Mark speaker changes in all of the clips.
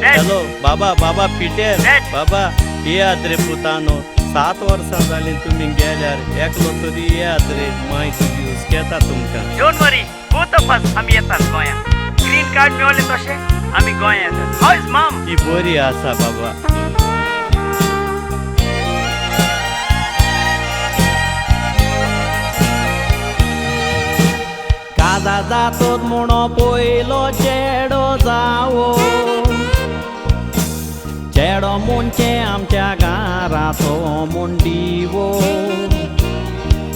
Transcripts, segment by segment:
Speaker 1: Dad.
Speaker 2: Hello बाबा बाबा पिटेर
Speaker 1: Dad.
Speaker 2: बाबा येयात रे पुतानो 7 वर्सां जालीं तुमी गेल्यार एकलो तरी येयात रे माय तुजी हुस्केता तुमकां
Speaker 1: Don't worry. Both of us आम्ही येतात गोंया. ग्रीन कार्ड मेळ्ळें तशें आम्ही गोंया येतात. How is mom?
Speaker 2: ती बरी आसा बाबा काजा जातोच म्हणो पयलो चेडो जावो चेडो म्हणचे आमच्या घराचो मुंडीवो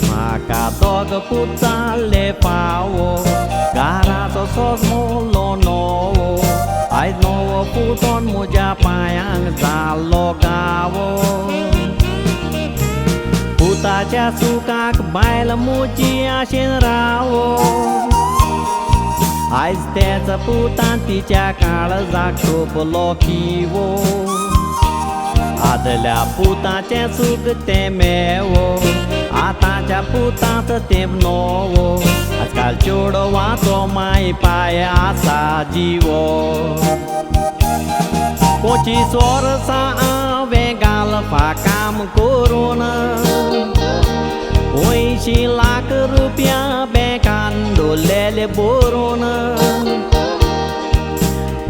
Speaker 2: म्हाका दोग पूत जाल्ले पावो घराचो सोजमोलो नवो आयज नवो पुतोन म्हज्या पांयांक जाल्लो गावो पुताच्या सुखाक बायल मुची आशेन रावो आयज तेच पुतान तिच्या काळजाक सोंपलो किवो आदल्या पुताचें सूख तें मेवो आतांच्या पुतांत तें नवो आजकाल चेडवाचो माय पाय आसा जिवो 25 वर्सां हांवें घालपा काम करून 80 लाख रुपया बँकान दवरलेले बरोवन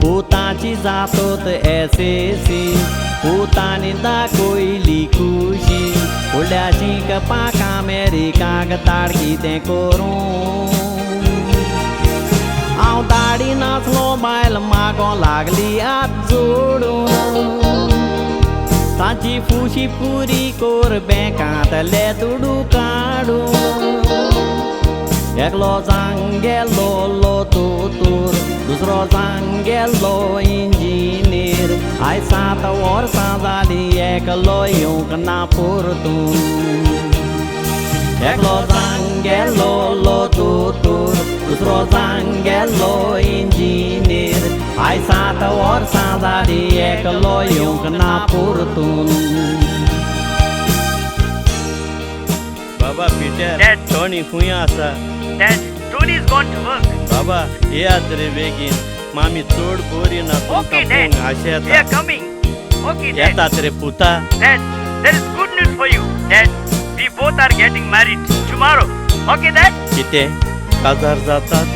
Speaker 2: पुताची जातोत SSC पुतांनी दाखयली खुशी फुडल्या शिकपाक अमेरिकाक धाड कितें करूं हांव दाडी नाचलो बायल मागो लागली हात जोडून ताची फुशी पुरी कोर बँकांतले दुडू काडून एकलो जांगेलो दोतोर दुसरो जांगेलो इंजिनियर आयज 7 वर्सां जालीं एकलो येवंक ना परतून एकलो जांगेलो दोतोर दुसरो जांगेलो इंजिनियर आयज 7 वर्सां जालीं एकलो येवंक ना परतून बाबा पिटर
Speaker 1: Dad.
Speaker 2: टोनी खूंय आसा
Speaker 1: Dad, Tony is gone to work.
Speaker 2: बाबा येयात रे बेगीन मामी चड बरी ना
Speaker 1: Okay,
Speaker 2: तुमकां
Speaker 1: Dad.
Speaker 2: पळोवंक आशा
Speaker 1: They are
Speaker 2: येता
Speaker 1: coming. Okay, Dad.
Speaker 2: येतात रे पुता
Speaker 1: Dad, there is good news for you. Dad, we both are getting married tomorrow. Okay, Dad?
Speaker 2: कितें काजार जातात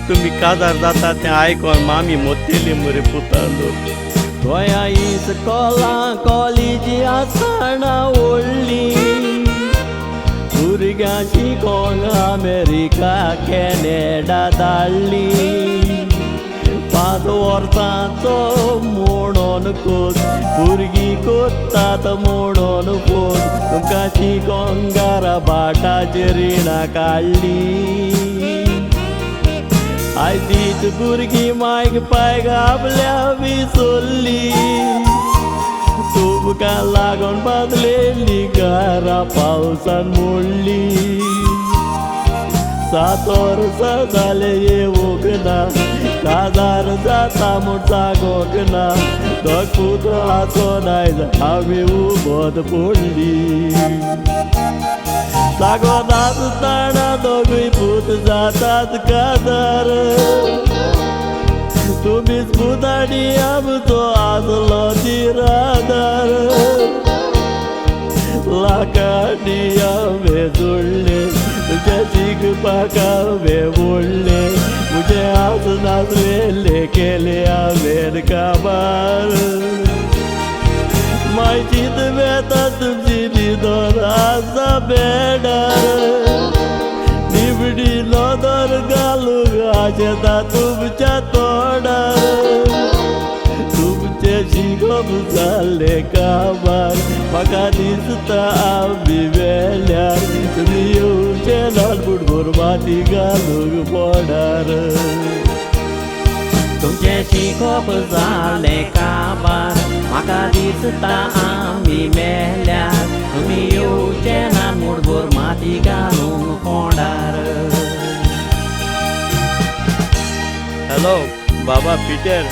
Speaker 2: तुमी काजार जातात तें आयकोन मामी मोत्तेली मरे पुतालो गोंया इस्कोला कॉलेजी आसतना व्हडली भुरग्यां शिकोंक अमेरिका कॅनेडा धाडली 5 वर्सांचो म्हणून कोत भुरगीं कोत्तात म्हणून कोत तुमकां शिकोंक घरा बाटाचेर रिणां काडली आयज तीच भुरगीं मायक पायक आपल्या विसरली तुमकां लागून बांदलेली घरां पावसान मोडली 7 वर्सां जाले येवंक ना काजार जाता म्हूण जागोंक ना दोग पूत आसोन आयज हांवें उबोद पडली सागोन आसतना दोगूय पूत जातात काजार तुमीच पुताडी आमचो आसलो तिरादार लाखांनी हांवें जोडले तुज्या शिकपाक हांवें मोडले म्हजे आस नासलेले केले हांवें काबार माय चिंत वेता तुमची न्हिदोन आसा बेडार निवडी नदर घालूंक आशेता तुमच्या तोंडार तुमचे शिकोप जाल्ले काबार म्हाका दिसता आमी वेल्यार तुमी येवचे नात बुडबूर माती घालूंक पोडार तुमचे शिकोप जाल्ले काबार म्हाका दिसता आमी मेल्यार तुमी येवचे नात बुडबूर माती घालूंक पोडार हॅलो बाबा पिटर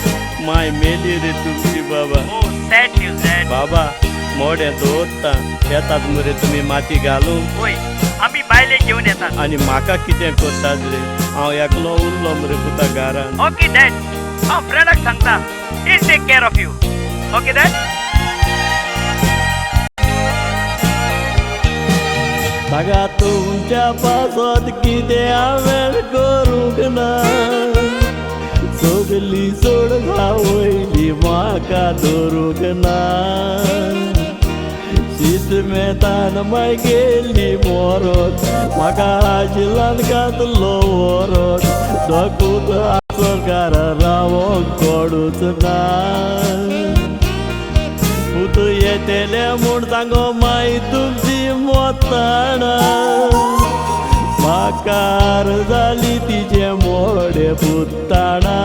Speaker 2: माय मेली रे तुमची बाबा
Speaker 1: Oh, sad news, Dad.
Speaker 2: बाबा मोडे दवरता येतात मरे तुमी माती घालूंक
Speaker 1: होय, आम्ही बायले घेऊन येतात.
Speaker 2: आनी म्हाका कितें करतात रे हांव एकलो उरलो मरे पुता घरान
Speaker 1: Okay, Dad. हांव फ्रेंडाक सांगता it take care of you okay that
Speaker 2: सांगा तुमच्या पासत कितें हांवें करूंक ना सगली सोड वयली म्हाका धरूंक ना शीत मेतान माय गेली मोरत म्हाका आजिलान घातलो वरत दोकूत आसोकार रावोंक कोडूच ना पुत येतेले म्हूण सांगो माय तुमची मोताणा म्हाकार जाली तिचे मोडे पुताणा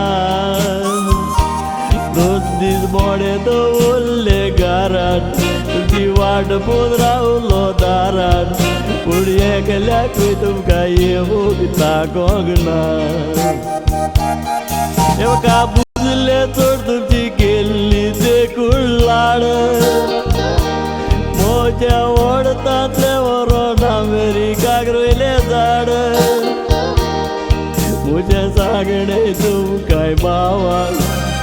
Speaker 2: दोन दीस मोडे दवरले घरांत तुमची वाट पळोवन रावलो दारांत पूण एकल्याकूय तुमकां येवूंक ताकोंक ना एवका बुजले चड तुमची गेल्ली देखून लाड मोच्या ओडतातले व्हरोन अमेरिकाक रोयले झाड म्हजें सांगणें तुमकांय भावाक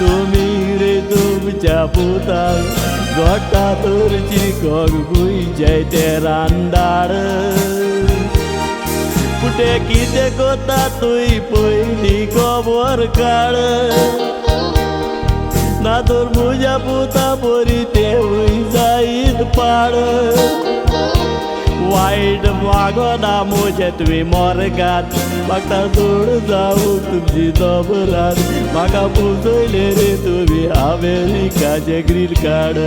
Speaker 2: तुमी रे तुमच्या पुताक गोठा तोरची गोगूय ते रांदाड कुठे कितें कोता तुय पयलीं खबर काड ना तर म्हज्या पुता बरी तेवूय जायत पाड वायट मागोना म्हजें तुवें मोरगात म्हाका सोड जावूं तुमची दोबरात म्हाका पुजयले रे तुमी अमेरिकाचे ग्रीन कार्ड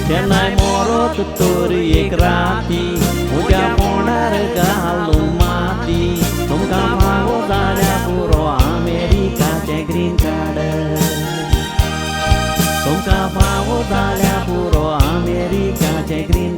Speaker 2: केन्नाय मोरत तर एक राती म्हज्या पोंडार घालून माती तुमकां फावो जाल्या पुरो अमेरिकाचे ग्रीन कार्ड तुमकां फावो जाल्या पुरो अमेरिकाचे ग्रीन